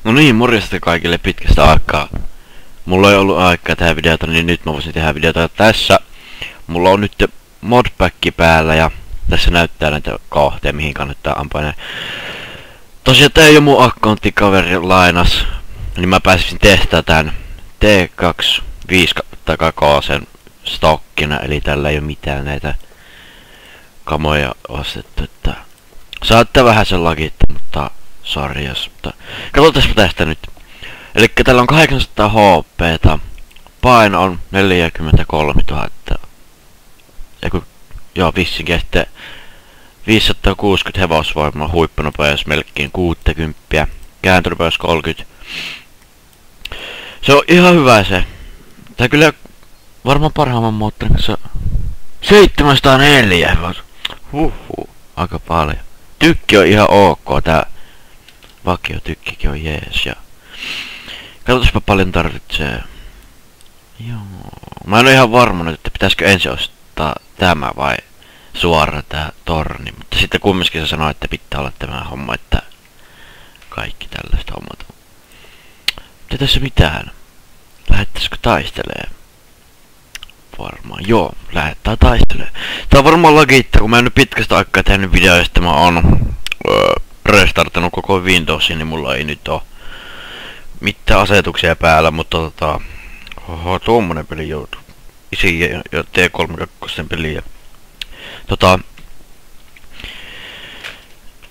No niin, morjesta kaikille pitkästä aikaa. Mulla ei ollut aikaa tehdä videota, niin nyt mä voisin tehdä videota tässä. Mulla on nyt modpack päällä ja tässä näyttää näitä kohteja, mihin kannattaa ampua. Tosiaan tää ei oo mun accountti, kaveri lainas. Niin mä pääsisin testaamaan tän T25 stokkina, eli tällä ei oo mitään näitä kamoja ostettu, että saatte vähän sen lakitta, mutta sori jos, mutta katsotaanpa tästä nyt. Elikkä tällä on 800 HP:ta, paino on 43 000. Joo, vissinkin, ja sitten 560 hevosvoimaa, huippunopeus melkein 60, kääntönopeus 30. Se on ihan hyvä se. Tää kyllä varmaan parhaamman moottorin kanssa 704 aika paljon. Tykki on ihan ok, tää vakio tykkikin on jees ja katsotaanpa paljon tarvitsee. Joo. Mä en ole ihan varma nyt, että pitäisikö ensin ostaa tämä vai suoraan tää torni, mutta sitten kumminkin se sanoo, että pitää olla tämä homma, että kaikki tällaista hommat on. Mitä tässä mitään? Lähettäisikö taistelee? Varmaan, joo, lähettää taistelee. Tää on varmaan lagitta, kun mä en nyt pitkästä aikaa tehnyt videoista, mä oon restartannut koko Windowsin, niin mulla ei nyt oo mitään asetuksia päällä, mutta oho, tuommoinen peli joutuu. Isi ja T32 peli ja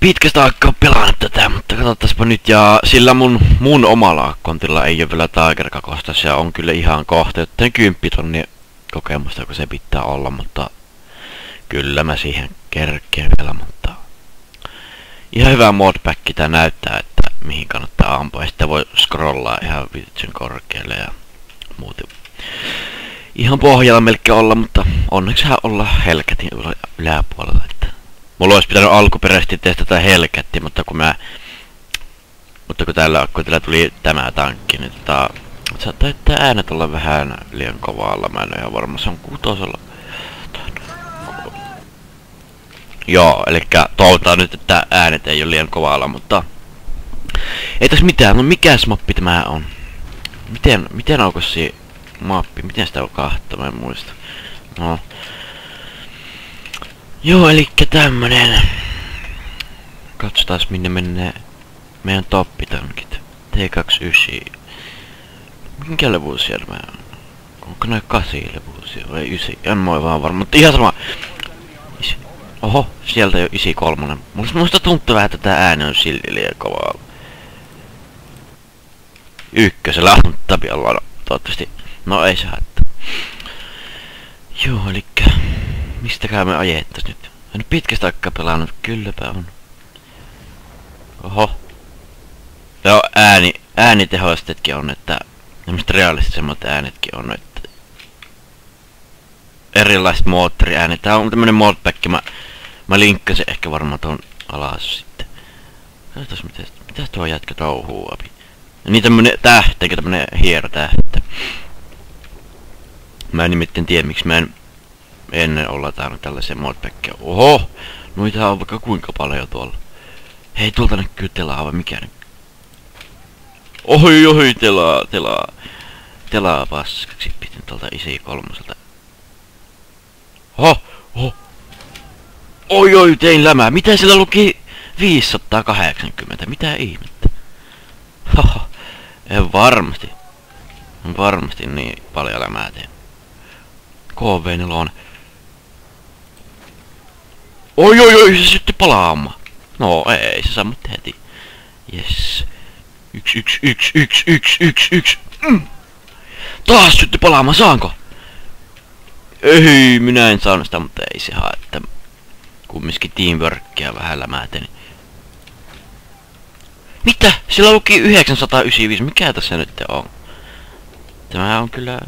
pitkästä aikaa pelannut tätä, mutta katsotaanpa nyt, ja sillä mun omalla akkontilla ei oo vielä Tiger 2, se on kyllä ihan kohta, joten 10 000 kokemusta, kun se pitää olla, mutta kyllä mä siihen kerkeen vielä, mutta ihan hyvä modpack, tää näyttää, että mihin kannattaa ampua, ja sitten voi scrollaa ihan vitsin korkealle ja muuten. Ihan pohjalla melkein olla, mutta onneksihan olla helkätin yläpuolella, että mulla olisi pitänyt alkuperäisesti testata helkätti, mutta kun täällä tuli tämä tankki, niin saattaa että äänet olla vähän liian kovalla, mä en ole ihan varma, se on 6. Joo, elikkä toivotaan nyt, että äänet ei ole liian kovalla, mutta ei tässä mitään, no mikäs mappi tämä on? Miten aukossi mappi, miten sitä on kahta, mä en muista. No. Joo, elikkä tämmönen. Katsotaas minne menee meidän toppitankit. T29. Minkä levuisia mä on? Onko nää 8 levuisia vai 9? En mä oo vaan varma, mutta ihan sama. Oho, sieltä jo 93. Musta tuntuu vähän, että tää ääni on silti liian kovaa. Ykkösellä on tapialla, no, toivottavasti. No ei se haittaa. Joo, elikkä mistäkään me ajettais nyt? En pitkästä aikaa pelannut, kylläpä on. Oho. Joo, äänitehosteetkin on, että tämmöset realistisemmat äänetkin on, että erilaiset moottoriäänet. Tää on tämmönen modpack, mä linkkasin ehkä varmaan tuon alas sitten. Katsotaan mitäs tuo jätkä touhuu abi. Niin tämmönen tähtä, eikä tämmönen hierotähtä. Mä en nimittäin tiedä miksi mä en ennen olla täällä tällaisia modpackia. Oho! Noita on vaikka kuinka paljon tuolla. Hei, tuolta näkyy telaa vai mikä nyt? Ohi, telaa paskaksi pitin tuolta isi 3. Oho! Oi, tein lämää. Mitä sillä luki 580? Mitä ihmettä? Haha. En varmasti niin paljon lämää teen. KV4. Oi, se sytti palaamaan. No ei se saa mut heti. Yes. 1. Taas sytti palaamaan, saanko? Ei, minä en saanut sitä, mutta ei se haittaa. Kumminkin teamworkia vähän lämääteni. Mitä? Sillä luki 995. Mikä tässä nyt on? Tämä on kyllä...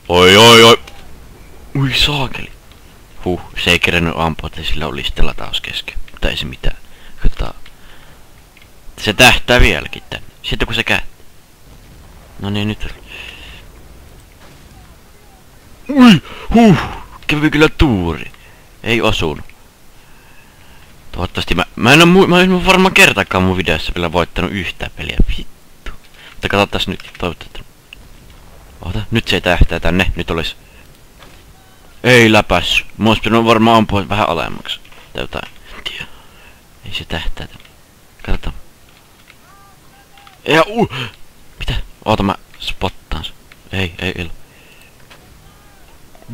Oi. Ui saakeli. Se ei kerennyt ampua, että sillä oli stella taas kesken. Mutta ei se mitään. Katsotaan. Se tähtää vieläkin tänne. Sitten kun se kähtää. No niin, nyt... Ui! Kävi kyllä tuuri. Ei osunut. Toivottavasti mä en oo varmaan kertaakaan mun videossa vielä voittanut yhtään peliä. Vittu. Mutta katsotaan nyt. Toivottavasti. Oota, nyt se ei tähtää tänne. Nyt olis. Ei läpäs. Mä ois pitänyt varmaan ampua vähän alemmaksi. Tai jotain. Tiedä. Ei se tähtää tänne. Katsotaan. Ja mitä? Oota mä spottaan sen. Ei.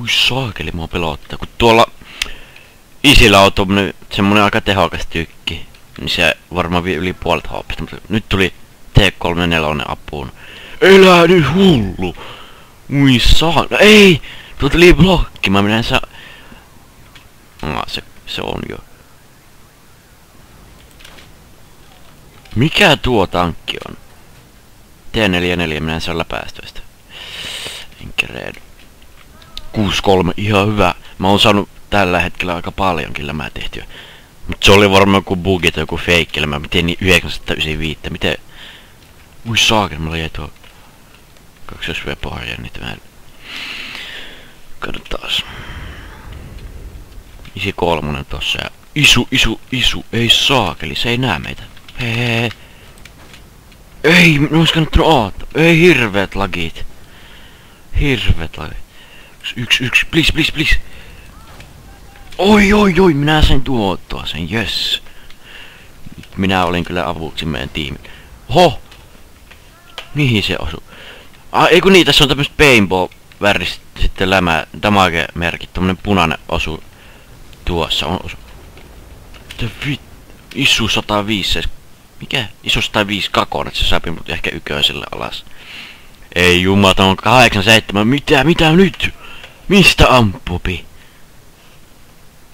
Ui saakeli mua pelottaa. Kun tuolla isillä on tommonen semmonen aika tehokas tykki. Niin se varmaan vie yli puolet haappista. Mutta nyt tuli T34 apuun. Elää nyt hullu! Ui saa. No ei! Tuo tuli blokki. Mä menen saa. Se on jo. Mikä tuo tankki on? T44 minä en saa läpäästöistä. Enkä reedy. 6-3, ihan hyvä. Mä oon saanut tällä hetkellä aika paljonkin lämää tehtyä. Mut se oli varmaan joku bugi tai joku feikki lämää. Mä tein niin 995. Miten? Ui saakin, mä jäi tuo 2 vepoharja niitä vähän. Kato taas. 93 tossa ja isu, ei saakeli, se ei näe meitä. Hei. Ei, mä ois kannattanut aata. Ei hirveet lagit. Yksi, please. Oi, minä sain tuottua sen, yes. Minä olin kyllä avuksi meidän tiimin. Oho! Mihin se osu? Ei kun niin, tässä on tämmöset paintball-väristä sitten damage-merkit. Tämmönen punainen osu. Tuossa on osu. Isu 105. Mikä? Isu 105 kakon, että se sapi mut ehkä yköiselle alas. Ei jumata, on 87. Mitä nyt? Mistä ampupi?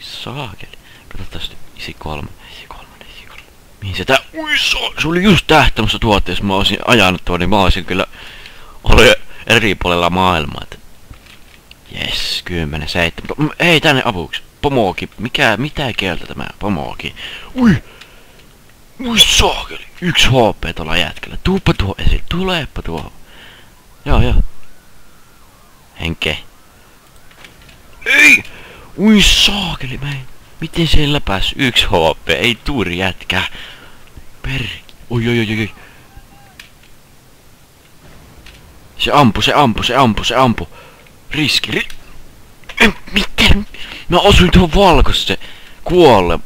Saakeli. Katsotaan 93. Mihin se tää? Ui se oli just tähtämässä tuotteessa. Mä olisin ajanut tuon, niin mä olisin kyllä ollut eri puolella maailmaa. Jes, 10, 7. Ei tänne avuksi. Pomoki. Mitä kieltä tämä pomoki? Ui saakeli. 1 HP tuolla jätkällä. Tuuppa tuo esille. Tuleeppa tuohon. Joo. Henke. Ei! Ui saakeli, miten siellä pääs 1 HP? Ei tuuri jätkää. Oi. Se ampu. Riski. Miten? Mä osuin tuohon valkoiseen. Kuolle.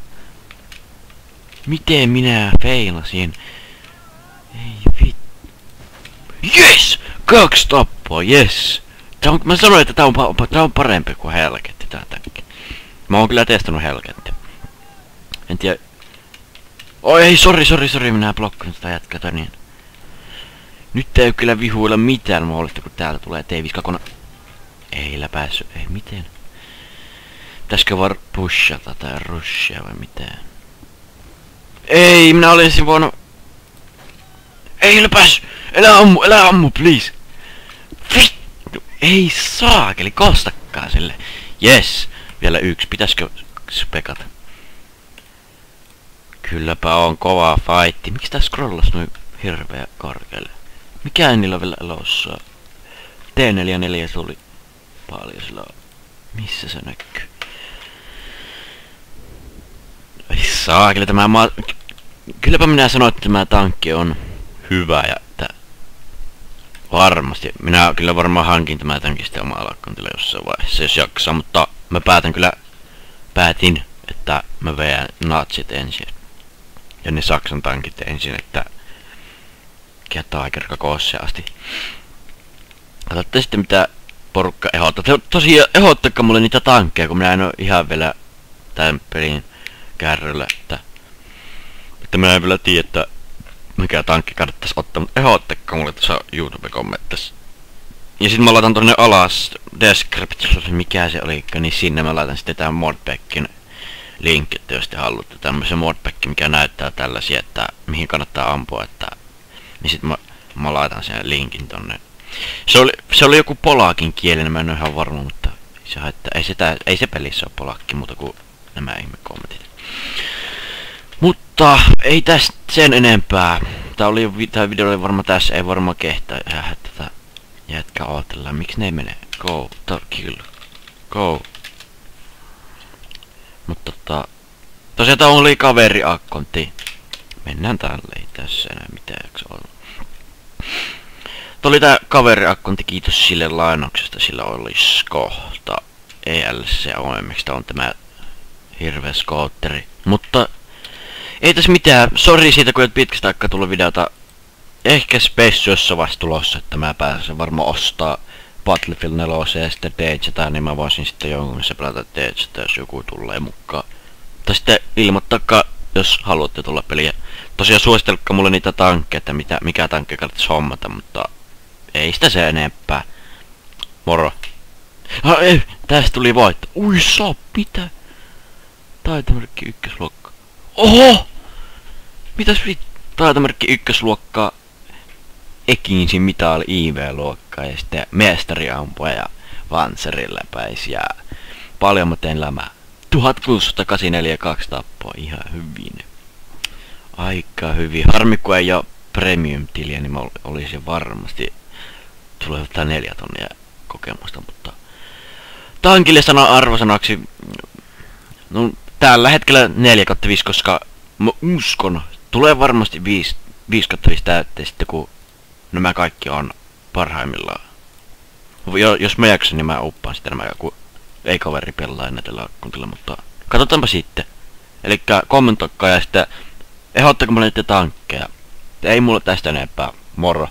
Miten minä feilasin? Ei vittu. Yes! 2 tappoa, yes! Mä sanoin, että tää on parempi kuin helketti tää tankki. Mä oon kyllä testannut helketti. En tiedä. Oi ei, sori, minä blokkasin sitä jätkätä niin. Nyt ei kyllä vihuilla mitään mahdollista, kun täältä tulee T52. Ei läpässy, ei miten. Pitäisikö vaan pushata tai rushia vai mitään? Ei, minä olisin voinut. Ei läpässy! Älä ammu, please! Vittu! Ei saakeli, kostakkaa sille. Yes! Vielä 1, pitäisikö spekata? Kylläpä on kova fightti. Miksi tää scrollas noin hirveä korkealle? Mikä niillä on vielä elossa? T44 tuli paljon sillä on. Missä se näkyy? Ei saakeli tämä Kylläpä minä sanoin, että tämä tankki on hyvä ja että varmasti. Minä kyllä varmaan hankin tämä tankki sitten omalla akkontilla jossain vaiheessa, jos jaksaa, mutta mä päätin, että mä vedän natsit ensin. Ja ne Saksan tankit ensin, että kietää aika koossa asti. Katsotte sitten mitä porukka ehdottaa. Tosiaan ehdottakaa mulle niitä tankkeja, kun minä en oo ihan vielä tämän pelin kärryllä, että minä en vielä tiedä, että mikä tankki kannattais ottaa, mutta ehdottakaa mulle tuossa YouTube-kommentissa. Ja sit mä laitan tonne alas description, mikä se olikaan, niin sinne mä laitan sitten tämän modpackin linkki, että jos te haluatte tämmösen modpackin, mikä näyttää tällaisia, että mihin kannattaa ampua, että niin sit mä laitan sen linkin tonne. Se oli joku polakin kielinen, mä en oo ihan varma, mutta ei se pelissä oo polakki muuta kuin nämä ihmekommentit. Mutta ei tästä sen enempää. Tää video oli varmaan tässä, ei varmaan kehtaa tätä jätkää ootellaan. Miksi ne ei mene? Go, kill. Go. Mutta Tosiaan tää oli kaveriakkonti. Mennään tälleen tässä enää mitään olla. Tuli tää kaveriakkonti, kiitos sille lainauksesta, sillä olisi kohta ELC OMX on tämä hirveä skootteri. Mutta ei tässä mitään, sori siitä kun et pitkästä aikaa tullut videota. Ehkä Spessuossa vasta tulossa, että mä pääsen varmaan ostaa Battlefield 4 ja sitten DJ:tä, niin mä voisin sitten jonkun missä pelata DJ:tä, jos joku tulee mukaan. Tai sitten ilmoittakaa, jos haluatte tulla peliä. Tosiaan suositelkaa mulle niitä tankkeja, että mikä tankkeja kannattaisi hommata, mutta ei sitä se enempää. Moro. Ei, tästä tuli voitto. Ui saa, mitä? Taitomerkki ykkösluokka. Oho! Mitäs taitomerkki ykkösluokkaa? Ekinsin mitali IV-luokkaa ja sitten mestariampuja ja vanserilläpäis ja paljon mä tein lämää. 1684 2 tappoa, ihan hyvin. Aika hyvin. Harmi kun ei oo premium-tiliä, niin mä olisin varmasti tulee ottaa 4 tonnia kokemusta, mutta tankille sanon arvosanaksi. No tällä hetkellä 4/5, koska mä uskon, tulee varmasti 5/5 täytteä sitten kun nämä kaikki on parhaimmillaan. Jos mä jaksan, niin mä uppaan sitten nämä, kun ei kaveri pelaa enää tällä akkontilla, mutta katsotaanpa sitten. Elikkä kommentoikaa ja sitten ehdottakaa mulle niitä tankkeja. Ei mulla tästä enempää. Moro.